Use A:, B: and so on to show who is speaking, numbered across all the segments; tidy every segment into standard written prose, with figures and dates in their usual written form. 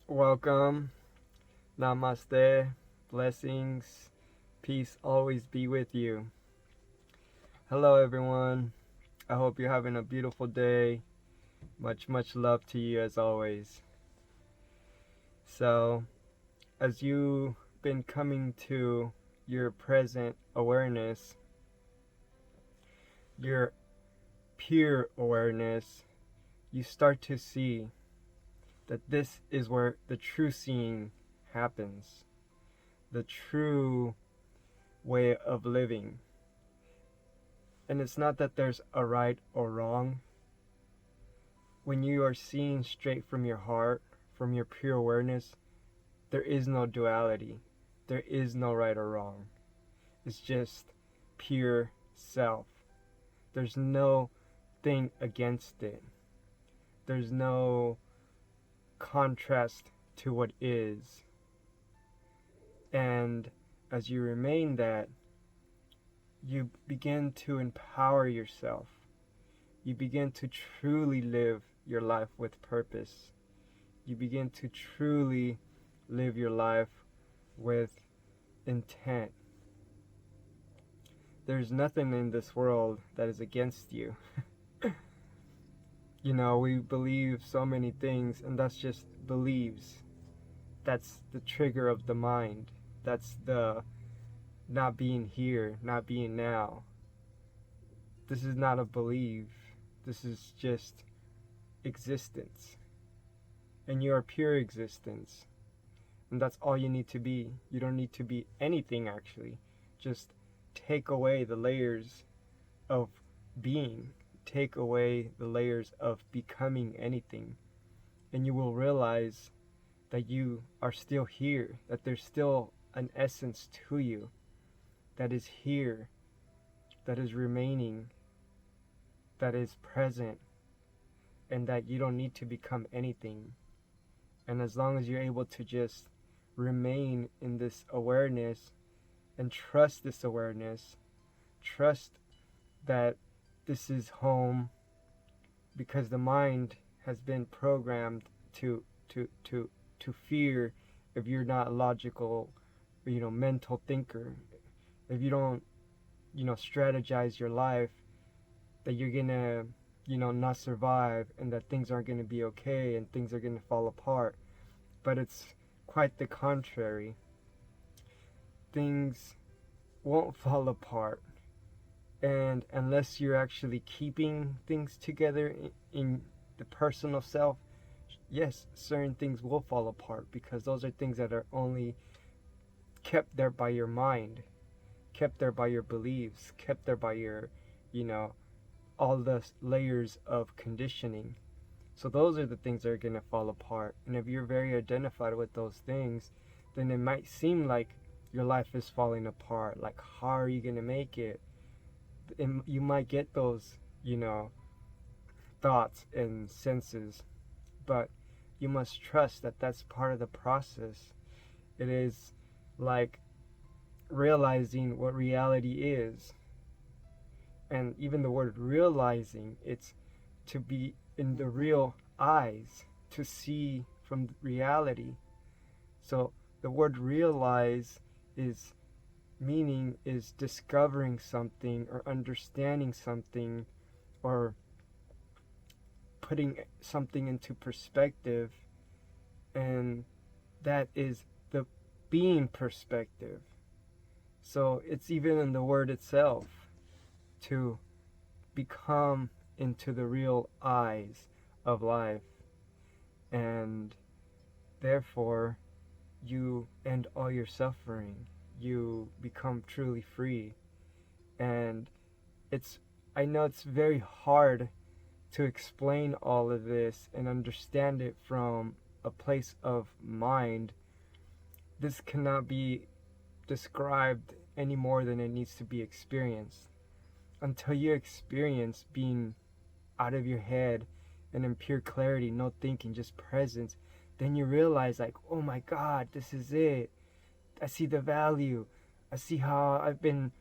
A: Welcome. Namaste. Blessings. Peace always be with you. Hello, everyone. I hope you're having a beautiful day. Much love to you as always. So, as you've been coming to your present awareness, your pure awareness, you start to see that this is where the true seeing happens. The true way of living. And it's not that there's a right or wrong. When you are seeing straight from your heart, from your pure awareness, there is no duality. There is no right or wrong. It's just pure self. There's no thing against it. There's no contrast to what is. And as you remain that, you begin to empower yourself. You begin to truly live your life with purpose. You begin to truly live your life with intent. There's nothing in this world that is against you. We believe so many things, and that's just beliefs. That's the trigger of the mind. That's the not being here, not being now. This is not a belief. This is just existence. And you are pure existence. And that's all you need to be. You don't need to be anything, actually. Just take away the layers of being. Take away the layers of becoming anything. And you will realize that you are still here. That there's still an essence to you that is here, that is remaining, that is present, and that you don't need to become anything. And as long as you're able to just remain in this awareness and trust this awareness, trust that this is home, because the mind has been programmed to fear if you're not a logical, mental thinker. If you don't, strategize your life, that you're gonna, not survive, and that things aren't gonna be okay and things are gonna fall apart. But it's quite the contrary. Things won't fall apart. And unless you're actually keeping things together in the personal self, yes, certain things will fall apart, because those are things that are only kept there by your mind, kept there by your beliefs, kept there by your, all the layers of conditioning. So those are the things that are going to fall apart. And if you're very identified with those things, then it might seem like your life is falling apart. Like, how are you going to make it? And you might get those, thoughts and senses. But you must trust that that's part of the process. It is like realizing what reality is. And even the word realizing, it's to be in the real eyes, to see from reality. So the word realize is discovering something or understanding something or putting something into perspective, and that is the being perspective. So it's even in the word itself, to become into the real eyes of life, and therefore you end all your suffering. You become truly free. And I know it's very hard to explain all of this and understand it from a place of mind. This cannot be described any more than it needs to be experienced. Until you experience being out of your head and in pure clarity, no thinking, just presence, then you realize, like, oh my God, this is it. I see the value. I see how I've been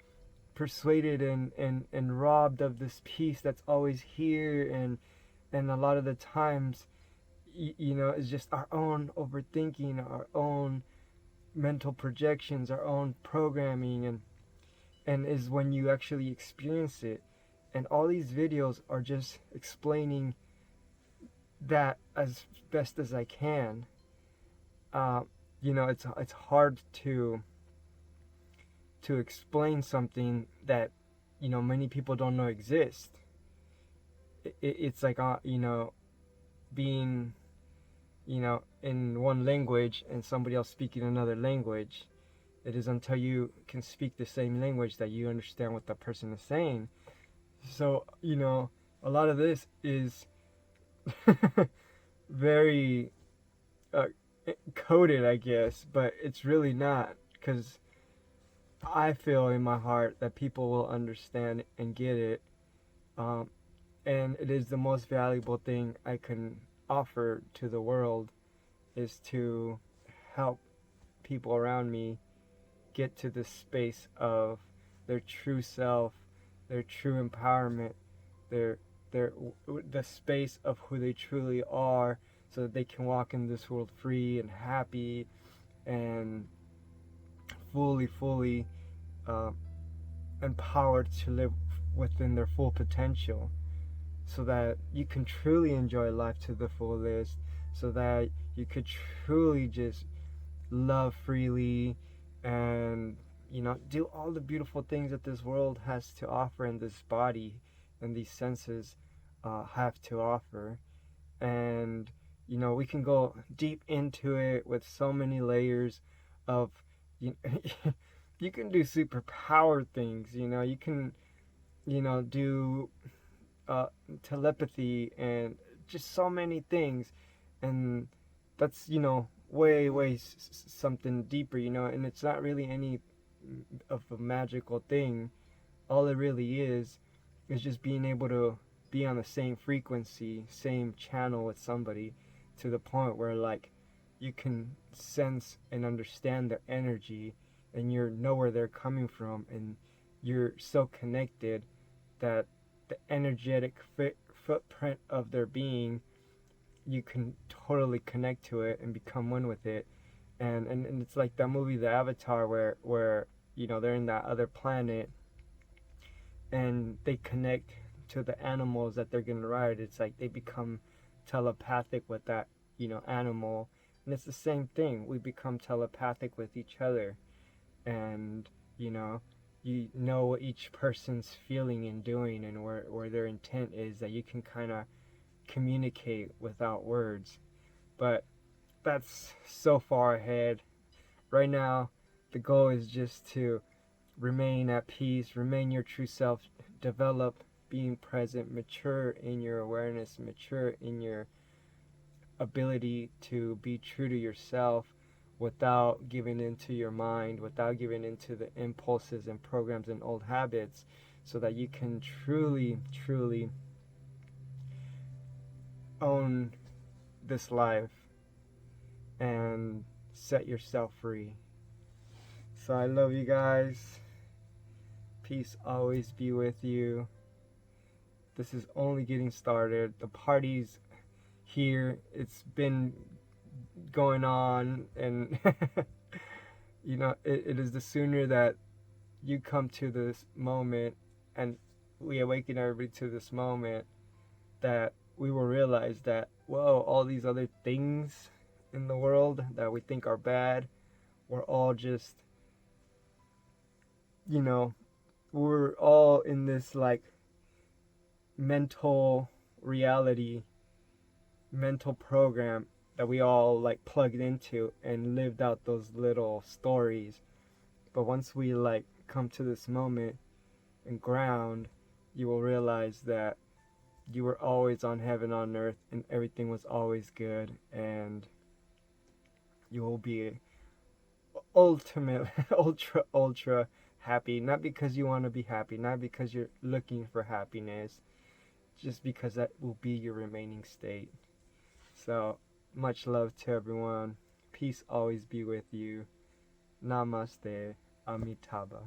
A: persuaded and robbed of this peace that's always here, and a lot of the times it's just our own overthinking, our own mental projections, our own programming, and is when you actually experience it. And all these videos are just explaining that as best as I can. Uh, it's hard to explain something that many people don't know exist. It's like being in one language and somebody else speaking another language. It is until you can speak the same language that you understand what the person is saying. So a lot of this is very uh, coded, I guess, but it's really not, because I feel in my heart that people will understand and get it. Um, and it is the most valuable thing I can offer to the world, is to help people around me get to this space of their true self, their true empowerment, their their the space of who they truly are, so that they can walk in this world free and happy and fully uh, empowered to live within their full potential, so that you can truly enjoy life to the fullest, so that you could truly just love freely and do all the beautiful things that this world has to offer, and this body and these senses have to offer. And we can go deep into it with so many layers of you, you can do superpower things. You can do uh, telepathy and just so many things. And that's way something deeper, and it's not really any of a magical thing. All it really is just being able to be on the same frequency, same channel with somebody, to the point where like you can sense and understand their energy, and you know where they're coming from, and you're so connected that the energetic footprint of their being, you can totally connect to it and become one with it. And it's like that movie The Avatar, where they're in that other planet and they connect to the animals that they're gonna ride. It's like they become telepathic with that animal, and it's the same thing. We become telepathic with each other, and you know what each person's feeling and doing, and where their intent is, that you can kind of communicate without words. But that's so far ahead. Right now, the goal is just to remain at peace, remain your true self, develop being present, mature in your awareness, mature in your ability to be true to yourself without giving into your mind, without giving into the impulses and programs and old habits, so that you can truly own this life and set yourself free. So I love you guys. Peace always be with you. This is only getting started. The party's here. It's been going on, and it is the sooner that you come to this moment and we awaken everybody to this moment, that we will realize that, whoa, all these other things in the world that we think are bad, we're all just, we're all in this like mental reality, mental program that we all like plugged into and lived out those little stories. But once we like come to this moment and ground, you will realize that you were always on heaven on earth, and everything was always good, and you will be ultimate ultra happy, not because you want to be happy, not because you're looking for happiness, just because that will be your remaining state. So much love to everyone. Peace always be with you. Namaste. Amitabha.